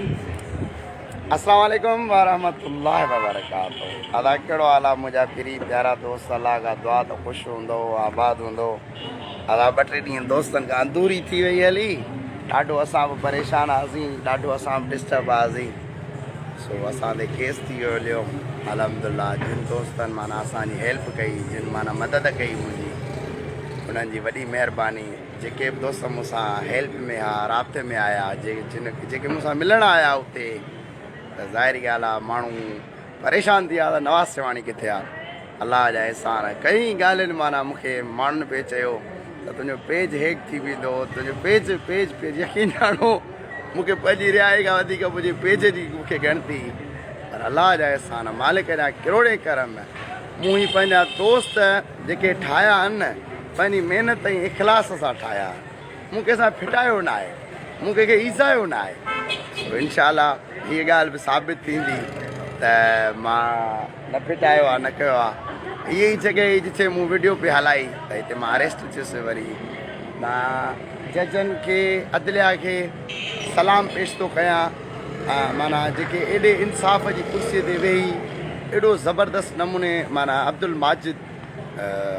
अस्सलाम वालेकुम वरहमतुल्लाहि वबरकातुहू। अदा कहिड़ो हाल आहे मुंहिंजा पिरी प्यारा दोस्त? अलाह खां दुआ त ख़ुशि हूंदो, आबाद हूंदो। अदा 2-3 ॾींहं दोस्तनि खां अंदूरी थी वई हली, ॾाढो असां बि परेशान हुआसीं, ॾाढो असां बि डिस्टर्ब हुआसीं। सो असां ते केस थी वियो हलियो। अल्हम्दुलिल्लाह जिन दोस्तनि माना असांजी हेल्प कई, जिन माना मदद कई मुंहिंजी, उन्हनि जी वॾी महिरबानी। जेके बि दोस्त मूंसां हेल्प में हा, राब्ते में आया, जेके मूंसां मिलणु आया उते, त ज़ाहिरी ॻाल्हि आहे माण्हू परेशान थी विया त नवाज़ सेवाणी किथे आहे। अलाह जा अहसान। कई ॻाल्हियुनि माना मूंखे माण्हुनि पे चयो त तुंहिंजो पेज हैक थी वेंदो, तुंहिंजो पेज यकीन ॼाणो मूंखे पंहिंजी रिहाई खां वधीक मुंहिंजे पेज जी मूंखे ॻणती। पर अलाह जा अहसान, मालिक जा करोड़े करम। मूं ही पंहिंजा दोस्त जेके ठाहिया आहिनि न, पंहिंजी महिनत ऐं इख़लास सां ठाहिया। मूं कंहिंसां फिटायो न आहे, मूं कंहिंखे ईज़ायो न आहे। इंशाअल्लाह हीअ ॻाल्हि बि साबित थींदी त मां न फिटायो आहे, न कयो आहे। इहा ई जॻह जिथे मूं वीडियो पे हलाई त हिते मां अरेस्ट थियुसि। वरी मां जजनि खे, अदलिया खे सलाम पेश थो कयां, माना जेके एॾे इंसाफ़ जी कुर्सीअ ते वेही एॾो ज़बरदस्त नमूने माना अब्दुल माजिद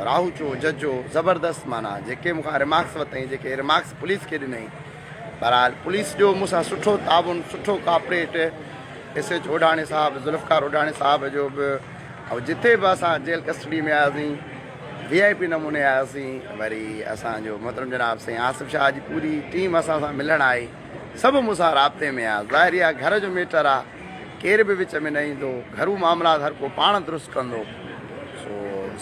राहूचो जज जो ज़बरदस्त माना जेके मूंखां रिमार्क्स वरितई, जेके रिमार्क्स पुलिस खे ॾिनई। बहरहाल पुलिस जो मूंसां सुठो ताउन, सुठो कॉपरेट। SH ओढाणे साहिबु, ज़ुल्फ़कार ओढाणे साहिब जो बि, ऐं जिथे बि असां जेल कस्टडी में आयासीं, VIP नमूने आयासीं। वरी असांजो मोहतरम जनाब साईं आसिफ़ शाह जी पूरी टीम असां सां मिलणु आई, सभु मूंसां राब्ते में आहे। ज़ाहिरी आहे घर जो मैटर आहे, केर बि विच में न ईंदो, घरू मामलात हर को पाण दुरुस्त कंदो। सो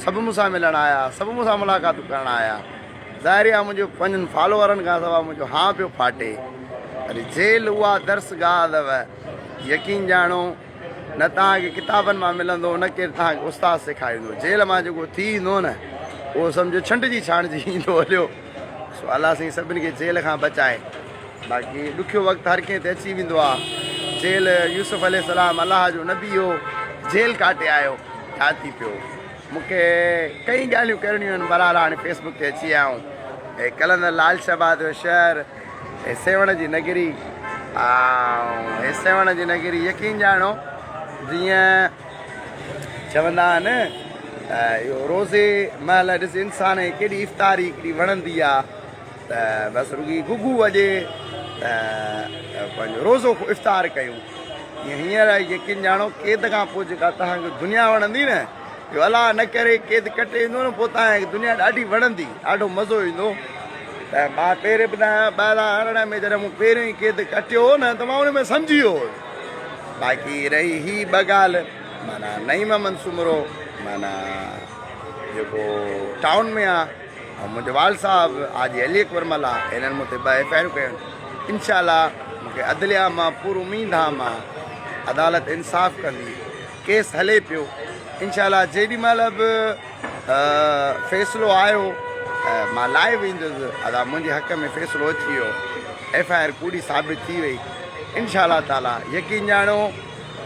सभु मूंसां मिलणु आया, सभु मूंसां मुलाक़ातूं करणु आया। ज़ाहिरी आहे मुंहिंजो 5 फॉलोअरनि खां सवाइ मुंहिंजो हा पियो फाटे। वरी जेल उहा दर्सगाह अथव, यकीन ॼाणो न तव्हांखे किताबनि मां मिलंदो, न केरु तव्हांखे उस्ताद सेखारींदो। जेल मां जेको थी ईंदो न, उहो सम्झो छंड जी छाणिजी ईंदो हलियो। सो अलाह साईं सभिनी खे जेल खां बचाए। बाक़ी ॾुखियो वक़्तु हर कंहिं ते अची वेंदो आहे। जेल यूसुफ अलैहिस्सलाम अलाह जो नबी हो, जेल काटे आयो, छा थी पियो। मूंखे कई ॻाल्हियूं करणियूं आहिनि, बरार हाणे फेसबुक ते अची विया आहियूं। ऐं कलंदर लाल शाबाद जो शहर, ऐं सेवण जी नगरी, ऐं सेवण जी नगरी यकीन ॼाणो जीअं चवंदा आहिनि इहो रोज़े महिल ॾिस इंसान खे केॾी इफ़्तारी हिकिड़ी वणंदी आहे त बसि रुॻी गुगू वॼे त पंहिंजो रोज़ो इफ़्तार कयूं। हींअर यकीन ॼाणो क़ैद खां पोइ जेका तव्हांखे दुनिया वणंदी न, इहो अलाह न करे क़ैद कटे ईंदो न, पोइ तव्हांखे दुनिया ॾाढी वणंदी, ॾाढो मज़ो ईंदो। त मां पहिरें ॿुधायां 2018 में जॾहिं मूं पहिरियों ई क़ैद कटियो हो न, त मां उन में सम्झी वियो। बाक़ी रही ही ॿ ॻाल्हि, माना नईम मंसूमरो माना जेको टाउन में आहे, ऐं मुंहिंजो वाल साहिबु आजी अली अकबर मला, हिननि मूं ते 2 FIR कयूं। इंशाअल्लाह मूंखे अदलिया मां पूरो उमीद आहे, मां अदालत इंसाफ़ कंदी। केस हले पियो, इंशाअल्लाह जेॾी महिल बि फ़ैसिलो आयो मां लाइव ईंदुसि। अदा मुंहिंजे हक़ में फ़ैसिलो अची वियो, FIR पूरी साबित थी वई इंशाअल्लाह ताला। यकीन ॼाणो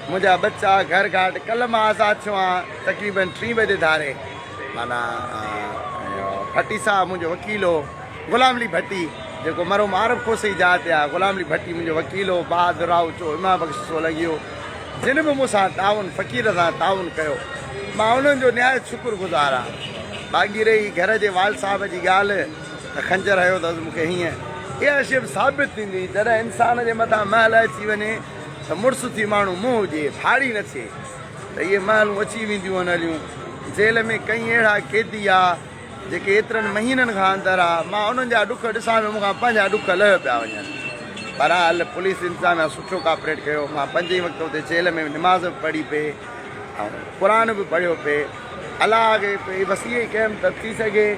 मुंहिंजा बच्चा घर घाट, कल्ह मां आज़ादु थियो आहियां तक़रीबन 3 बजे धारे। माना भट्टी साहब मुंहिंजो वकील हो, ग़ुलाम अली भट्टी जेको मरो मारफ खोसे जात आहे, ग़ुलाम अली भट्टी मुंहिंजो वकील हो। बहादुर राहूचो, इमाम बख़्श सोलंगी हो, जिन बि मूंसां ताउन, फ़क़ीर सां ताउन कयो, मां उन्हनि जो निहायत शुक्रगुज़ार आहियां। बाक़ी रही घर जे वाल साहिब जी ॻाल्हि, त खंजर हयो अथसि मूंखे हीअं, इहा शइ बि साबित थींदी जॾहिं इंसान जे मथां महल अची वञे त मुड़ुसु थी माण्हू मुंहुं हुजे, फाड़ी न थिए, त इहे महलूं अची वेंदियूं आहिनि हलियूं। जेल में कई अहिड़ा क़ैदी आहे जेके एतिरनि महीननि खां अंदरि आहे, मां उन्हनि जा ॾुख ॾिसां पियो, मूंखां 5 ॾुख लह पिया वञनि। बहरहाल पुलिस इंतज़ामिया सुठो कॉपरेट कयो। मां 5 ई वक़्त हुते जेल में निमाज़ बि पढ़ी पे, ऐं क़ुर बि पढ़ियो पे। अलाह खे बसि इहो ई कयमि त थी सघे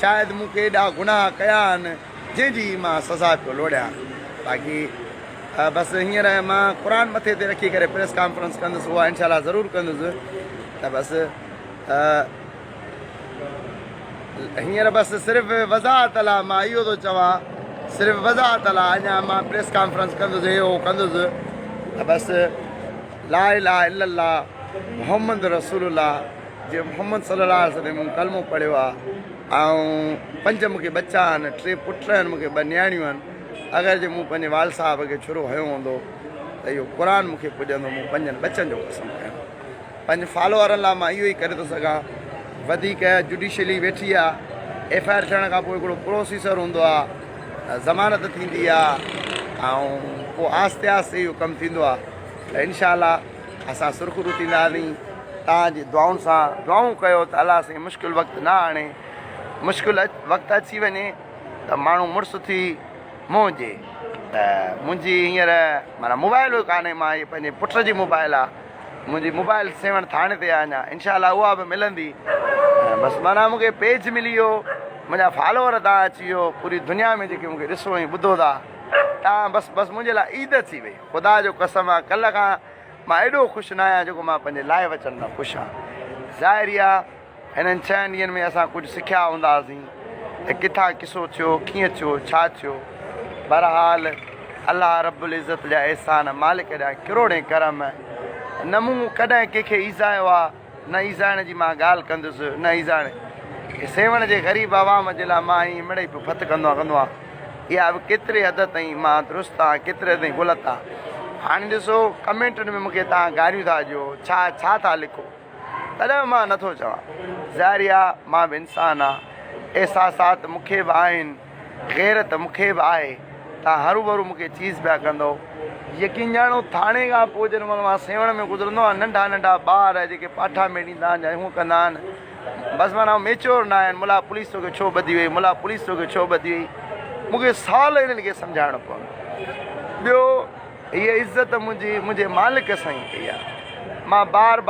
शायदि मूंखे एॾा गुनाह कया आहिनि जंहिंजी मां सज़ा पियो लोड़ियां। बाक़ी बसि हींअर मां क़ुर मथे ते रखी करे प्रेस कॉन्फ्रेंस कंदुसि, उहा इंशाअल्लाह ज़रूरु कंदुसि। त बसि हींअर बसि सिर्फ़ु वज़ाहत लाइ मां इहो थो चवां, सिर्फ़ु वज़ाहत लाइ अञा मां प्रेस कॉन्फ्रेंस कंदुसि, इहो कंदुसि। त बसि ला इलाहा इल्लल्लाह मुहम्मद रसूलुल्लाह, जीअं मोहम्मद सल्लल्लाहु अलैहि वसल्लम कलमो पढ़ियो आहे। ऐं 5 मूंखे बच्चा आहिनि, 3 पुट आहिनि, मूंखे 2 नियाणियूं आहिनि। अगरि जे मूं पंहिंजे वाल साहिब खे छुरो हयो हूंदो त त इहो क़ुर मूंखे पुॼंदो मूं 5 बचनि जो कसम कयां 5 फॉलोअरनि लाइ मां इहो ई करे थो सघां वधीक जुडिशली वेठी आहे FIR थियण खां पोइ हिकिड़ो प्रोसीजर हूंदो आहे ज़मानत थींदी आहे ऐं पोइ आस्ते आस्ते इहो कमु थींदो आहे त इनशाला असां सुरखुरू थींदासीं तव्हांजी दुआउनि सां दुआऊं कयो त अलाह साईं मुश्किल वक़्तु न आणे मुश्किल वक़्तु अची वञे त माण्हू मुड़ुसु थी मोजे त मुंहिंजी हींअर माना मोबाइल कान्हे मां इहे पंहिंजे पुट जी मोबाइल आहे मुंहिंजी मोबाइल 7 थाणे ते आहे अञा इनशाला उहा बि मिलंदी बसि माना मूंखे पेज मिली वियो मुंहिंजा फॉलोअर तव्हां अची वियो पूरी दुनिया में जेके मूंखे ॾिसो ऐं ॿुधो था तव्हां बसि मुंहिंजे लाइ ईद थी वई ख़ुदा जो कसम आहे कल्ह खां मां एॾो ख़ुशि न आहियां जेको मां पंहिंजे लाइव अचण लाइ ख़ुशि आहियां ज़ाहिर आहे हिननि 6 ॾींहंनि में असां कुझु सिखिया हूंदासीं त किथां किसो थियो कीअं थियो छा थियो बहरहाल अलाह रब्बुल इज़त जा एहसान मालिक जा किरोड़े करम न मूं कॾहिं कंहिंखे ईज़ायो आहे न ईज़ाइण जी मां ॻाल्हि कंदुसि न ईज़ाइण सेवण जे ग़रीब आवाम जे लाइ मां हीअं मिड़ई पियो फत कंदो आहियां इहा बि केतिरे हद ताईं मां दुरुस्त आहियां केतिरे ताईं ग़लति आहे हाणे ॾिसो कमेंटनि में मूंखे तव्हां गारियूं था ॾियो छा था लिखो तॾहिं मां नथो चवां ज़ाहिर आहे मां बि इंसानु आहे एहसासात मूंखे बि आहिनि ग़ैरत मूंखे बि आहे तव्हां हरू भरू मूंखे चीज़ पिया कंदो यकीन ॼाणो थाणे खां पोइ जॾहिं मां सेवण में गुज़रंदो आहे नंढा नंढा ॿार जेके पाठा में ॾींदा आहिनि या हूअं कंदा आहिनि बसि माना मेच्योर न आहिनि मुला पुलिस तोखे छो ॿधी वई मुला पुलिस तोखे छो ॿधी वई मूंखे साल इन्हनि खे सम्झाइणो पवंदो ॿियो हीअ इज़त मुंहिंजे मालिक सां ई कई आहे मां बार